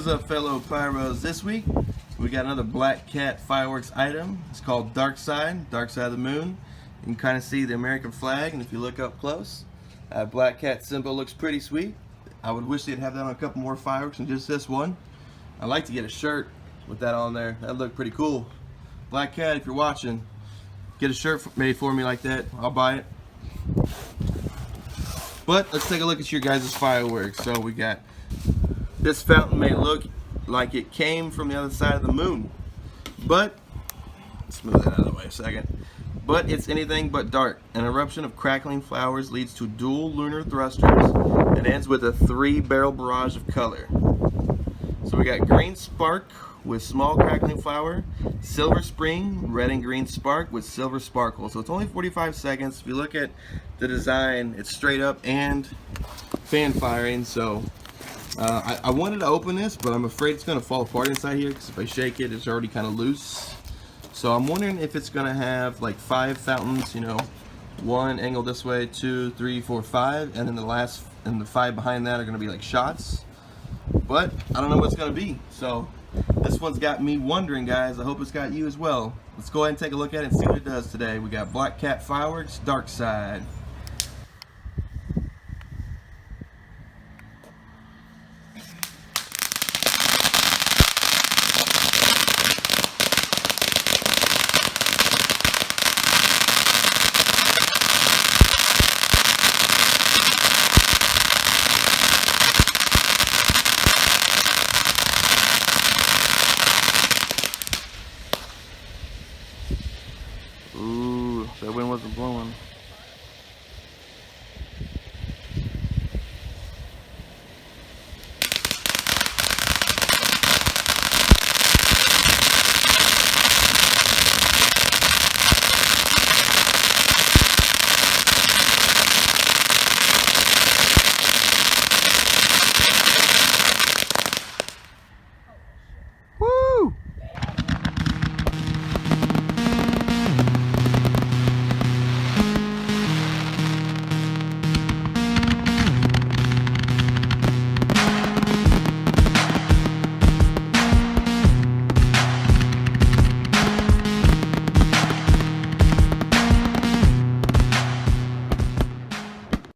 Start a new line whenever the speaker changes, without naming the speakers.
What's up, fellow pyros? This week we got another Black Cat fireworks item. It's called Darkside, Dark Side of the Moon. You can kind of see the American flag, and if you look up close, Black Cat symbol looks pretty sweet. I would wish they'd have that on a couple more fireworks than just this one. I'd like to get a shirt with that on there. That'd look pretty cool. Black Cat, if you're watching, get a shirt made for me like that. I'll buy it. But let's take a look at your guys' fireworks. So we got this fountain may look like it came from the other side of the moon, but let's move that out of the way a second. But it's anything but dark. An eruption of crackling flowers leads to dual lunar thrusters and ends with a 3-barrel barrage of color. So we got green spark with small crackling flower, silver spring, red and green spark with silver sparkle. So it's only 45 seconds. If you look at the design, it's straight up and fan firing. So I wanted to open this, but I'm afraid it's going to fall apart inside here because if I shake it, it's already kind of loose. So I'm wondering if it's going to have like 5 fountains, you know, one angled this way, 2, 3, 4, 5, and then the last and the 5 behind that are going to be like shots. But I don't know what it's going to be. So this one's got me wondering, guys. I hope it's got you as well. Let's go ahead and take a look at it and see what it does today. We got Black Cat Fireworks, Darkside. Ooh, that wind wasn't blowing.